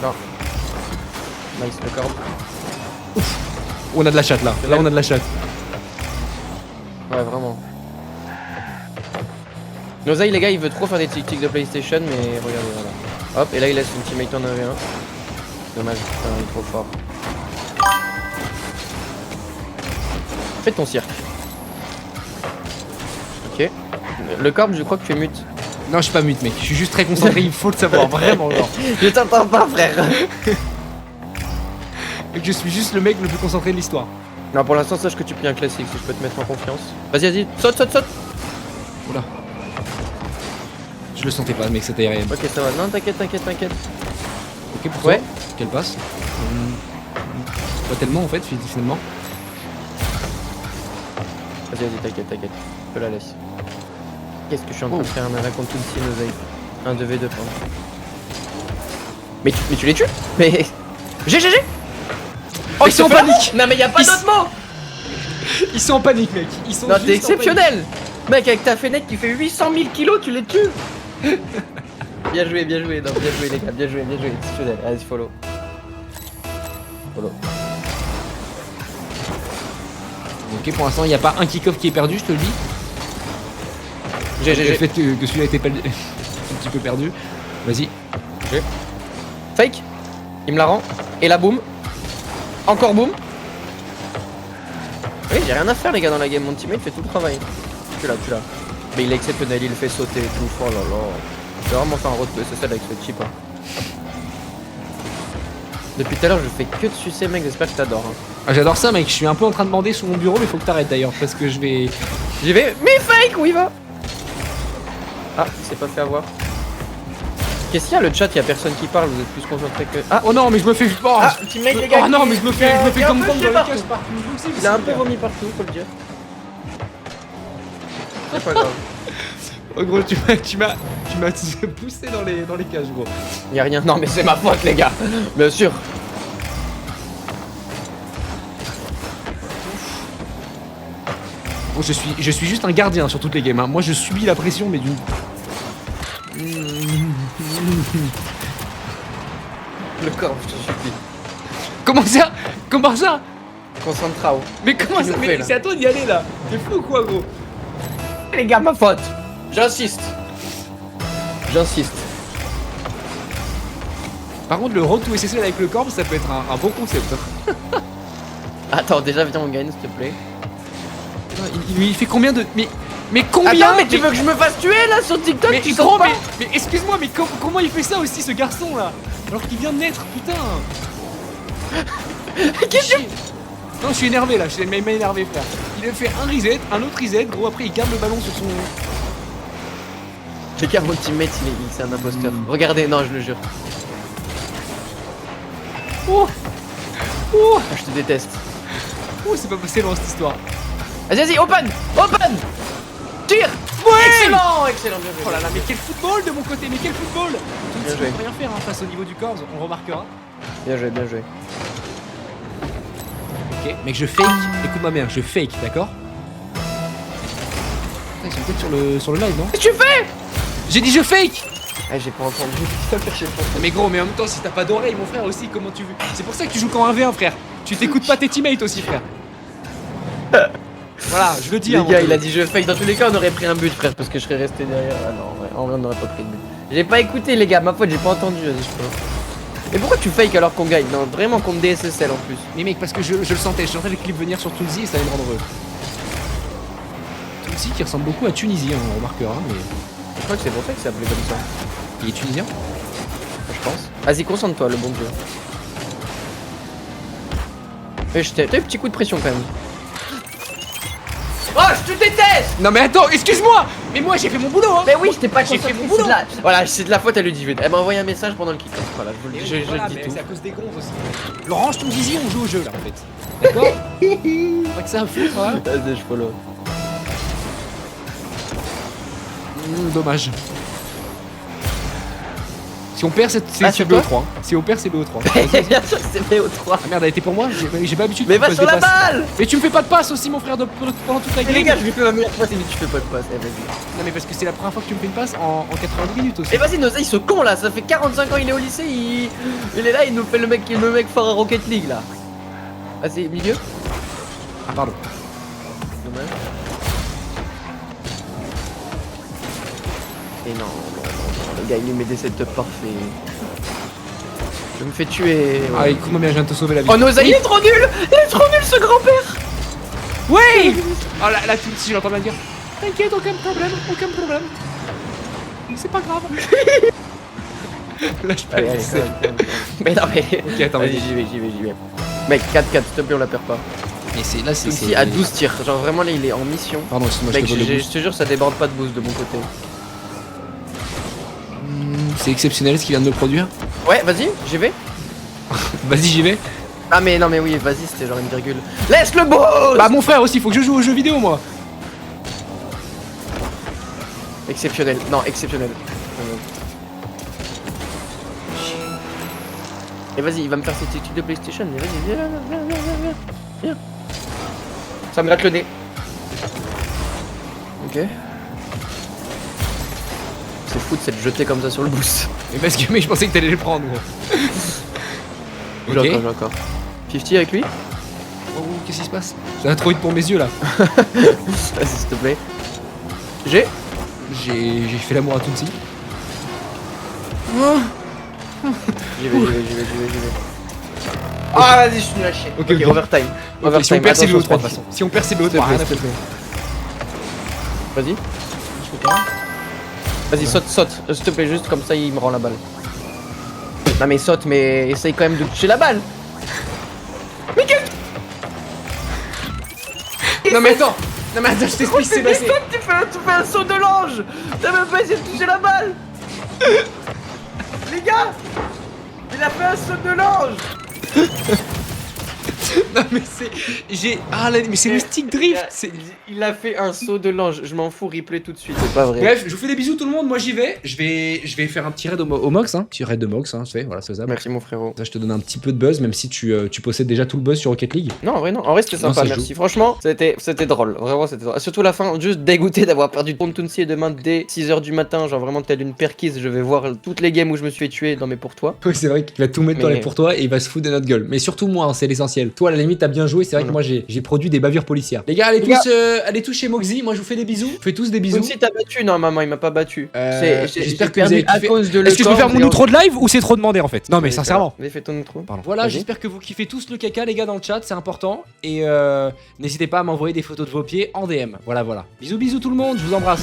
Non. Nice, le corps. On a de la chatte là, là on a de la chatte. Ouais, vraiment. Nozaï, les gars, il veut trop faire des tic-tics de PlayStation, mais regardez, voilà. Hop, et là il laisse une teammate en 1v1. Dommage, putain, il est trop fort. Fais ton cirque. Ok. Le corbe, je crois que tu es mute. Non, je suis pas mute, mec, je suis juste très concentré, il faut le savoir, vraiment, genre. Je t'entends pas, frère. Je suis juste le mec le plus concentré de l'histoire. Non, pour l'instant, sache que tu plies un classique, si je peux te mettre en confiance. Vas-y, saute. Oula. Je le sentais pas, mec, c'était aérien. Ok, ça va. Non, t'inquiète. Ok, pour Ouais. toi, quelle passe. Pas tellement en fait, finalement. Vas-y, t'inquiète. Je la laisse. Qu'est-ce que je suis en train de faire un arrêt contre tout le Nozaï. Un 2v2, pardon. Mais tu les tues? Mais... GG. Oh, ils sont en panique. Non mais y'a pas d'autre mot. Ils sont en panique, mec. Ils sont Non, juste t'es en exceptionnel. Mec, avec ta fenêtre qui fait 800 000 kilos, tu les tues. Bien joué, non, bien joué les gars, bien joué, exceptionnel. Allez, follow. Ok, pour l'instant, il n'y a pas un kick-off qui est perdu, je te le dis. Le GG. fait que celui-là était un petit peu perdu. Vas-y. Fake. Il me la rend. Et là, boum. Encore boum. Oui, j'ai rien à faire, les gars, dans la game. Mon teammate fait tout le travail. Tu l'as. Mais il est exceptionnel, il le fait sauter et tout. Oh là là. Je vais vraiment faire un road to SSL avec ce chip. Hein. Depuis tout à l'heure, je fais que de sucer, mec. J'espère que t'adores. Hein. Ah, j'adore ça, mec. Je suis un peu en train de bander sous mon bureau, mais faut que t'arrêtes d'ailleurs, parce que je vais. J'y vais. Mais fake, où il va? Ah, il s'est pas fait avoir. Qu'est-ce qu'il y a le chat? Il y a personne qui parle, vous êtes plus concentré que. Ah, Oh non, mais je me fais. Oh, ah teammate, les gars. oh non, mais je me fais comme prendre dans les partout. cages partout. Il a un peu vomi partout, faut le dire. C'est pas grave. Oh gros, tu m'as poussé dans les cages, gros. Y'a rien. Non, mais c'est ma faute, les gars. Bien sûr. Bon, je suis juste un gardien sur toutes les games. Hein. Moi, je subis la pression, mais d'une Le corps, je te supplie. Comment ça? Comment ça? Concentrao. Mais comment Qu'est-ce ça? qu'il nous fait, Mais là? c'est à toi d'y aller là. T'es fou ou quoi, gros? Les gars, ma faute. J'insiste. J'insiste. Par contre, le road to SSL avec le corps, ça peut être un bon concept. Attends, déjà, viens, on gagne, s'il te plaît. Il fait combien de. Mais combien? Attends, mais tu veux que je me fasse tuer là sur TikTok? Mais tu gros, sens pas? mais excuse-moi, mais comment il fait ça aussi, ce garçon là? Alors qu'il vient de naître, putain. Qu'est-ce que Non, je suis énervé là, je suis même énervé, frère. Il a fait un reset, un autre reset, gros, après il garde le ballon sur son. Les gars, mon teammate, c'est un imposteur. Regardez, non, je le jure. Oh Oh Ah, je te déteste. Oh, c'est pas passé loin cette histoire. Vas-y, vas-y, open! Open! Tire! Ouais! Excellent! Excellent, bien joué. Oh là là, mais quel football de mon côté, mais quel football! Bien Tu joué. ne peux rien faire hein, face au niveau du corps, on le remarquera. Bien joué, bien joué. Ok, mec, je fake. Écoute-moi bien, je fake, d'accord? Putain, ils sont peut-être sur le live, non? Qu'est-ce que tu fais? J'ai dit je fake! Ah, j'ai pas entendu. J'ai pas entendu. Mais gros, mais en même temps, si t'as pas d'oreille, mon frère aussi, comment tu veux? C'est pour ça que tu joues qu'en 1v1, frère. Tu t'écoutes pas tes teammates aussi, frère. Voilà, je le dis. Les hein, gars, mon il a pote. dit je fake. Dans tous les cas, on aurait pris un but, frère, parce que je serais resté derrière. Ah non, ouais, en vrai, on n'aurait pas pris de but. J'ai pas écouté, les gars, ma faute, j'ai pas entendu. Vas-y, je peux. Mais pourquoi tu fake alors qu'on gagne? Non, vraiment contre DSSL en plus. Mais mec, parce que je le sentais, je sentais le clip venir sur Tunisie et ça allait me rendre heureux. Tunisie qui ressemble beaucoup à Tunisie, hein, on remarquera, mais. Je crois que c'est pour ça que c'est appelé comme ça. Il est tunisien? Je pense. Vas-y, concentre-toi, le bon Dieu. Mais t'as eu un petit coup de pression quand même. Oh, je te déteste! Non mais attends, excuse-moi! Mais moi j'ai fait mon boulot, hein! Mais oui, je t'ai pas J'ai concentré, fait mon c'est boulot. de la... Voilà, c'est de la faute à Ludivine. Elle m'a envoyé un message pendant le kick. Voilà, je vous le, Voilà, je le mais dis tout. c'est à cause des gonzes aussi. Laurent, je te disais, on joue au jeu là en fait. D'accord? Pas que ça à foutre, hein? Vas-y, je follow. Dommage. Si on perd, c'est Ah, c'est sur BO3. toi Hein. Si on perd, c'est BO3. Bien sûr que c'est BO3. Ah merde, elle était pour moi? J'ai pas l'habitude. Mais qu'on va fasse sur des la passes. balle! Mais tu me fais pas de passe aussi, mon frère, pendant toute la Mais game. les gars, je lui fais ma meilleure passe et tu fais pas de passe. Eh, vas-y. Non mais parce que c'est la première fois que tu me fais une passe en 90 minutes aussi. Et vas-y, Noza, il se con là, ça fait 45 ans il est au lycée, il est là, il nous fait le mec fort à Rocket League là. Vas-y, milieu. Ah pardon. Dommage. Et non, le gars il lui met des setups parfaits. Je me fais tuer. Ouais. Ah écoute-moi bien, je viens de te sauver la vie. Oh Noza, il est trop nul! Il est trop nul ce grand-père! Ouais. Oh là tout si j'entends bien dire. T'inquiète, aucun problème, aucun problème. C'est pas grave. Là je Allez, pas allez, c'est. mais non mais... Ok, attends, vas-y, vas-y. j'y vais. Mec, 4-4, s'il te plaît, on la perd pas. Mais c'est là c'est. Ici à 12 tirs, genre vraiment là il est en mission. Pardon, excuse-moi, je Mec, te vole le je boost. te jure, ça déborde pas de boost de mon côté. C'est exceptionnel ce qu'il vient de me produire. Ouais, vas-y, j'y vais. Vas-y, j'y vais. Ah mais non mais oui, vas-y, c'était genre une virgule. Laisse le boost! Bah mon frère aussi, faut que je joue aux jeux vidéo moi. Exceptionnel, non, exceptionnel. Et vas-y, il va me faire cette étude de PlayStation, mais vas-y, viens. Ça me gratte le nez. Ok. C'est fou de s'être jeté comme ça sur le boost. Mais parce que je pensais que t'allais les prendre gros. Ok. J'ai encore. 50 avec lui? Oh, qu'est-ce qui se passe? Ça va trop vite pour mes yeux là. Vas-y, s'il te plaît. J'ai fait l'amour à Tootsie. J'y vais. Ah vas-y, je suis nul à chier. Ok, Ok, ok. overtime. Ok, si on perd c'est BO3 de Attention, toute Spencer. façon. Si on perd c'est BO3, S'il te plaît, rien à s'il te foutre. Vas-y. Je peux pas. Vas-y, saute. S'il te plaît, juste comme ça, il me rend la balle. Non mais saute, mais essaye quand même de toucher la balle. Non mais attends, je t'explique ce qui s'est passé. Tu fais un saut de l'ange. T'as même pas essayé de toucher la balle. Les gars, il a fait un saut de l'ange. Non mais c'est... mais c'est le stick drift. Il a fait un saut de l'ange. Je m'en fous, replay tout de suite. C'est pas vrai. Bref, je vous fais des bisous tout le monde. Moi j'y vais. Je vais faire un petit raid au Mox. Hein. Petit raid de Mox, hein, voilà, c'est ça. Merci mon frérot. Ça, je te donne un petit peu de buzz, même si tu possèdes déjà tout le buzz sur Rocket League. Non, en vrai, non. En vrai, c'était Non, sympa, ça merci. joue. Franchement, c'était drôle. Vraiment, c'était drôle. Surtout la fin, juste dégoûté d'avoir perdu Pontounsi demain dès 6h du matin. Genre vraiment, telle une perquise. Je vais voir toutes les games où je me suis fait tuer dans mes pour toi. Oui, c'est vrai qu'il va tout mettre dans les pour toi et il va se foutre de notre gueule. Mais surtout moi, hein, c'est l'essentiel. Toi, à la limite, t'as bien joué. C'est vrai que moi, j'ai produit des bavures policières. Les gars, allez tous chez Moxie. Moi, je vous fais des bisous. Fais tous des bisous. Pontounsi t'a battu. Non, maman, il m'a pas battu. J'espère que vous perdu avez à kiffé. cause de Est-ce que je peux faire mon outro outro de live ou c'est trop demandé en fait? Non, mais sincèrement. Mais fais ton outro. Pardon. Voilà, Vas-y. j'espère que vous kiffez tous le caca, les gars, dans le chat, c'est important. Et n'hésitez pas à m'envoyer des photos de vos pieds en DM. Voilà. Bisous tout le monde, je vous embrasse.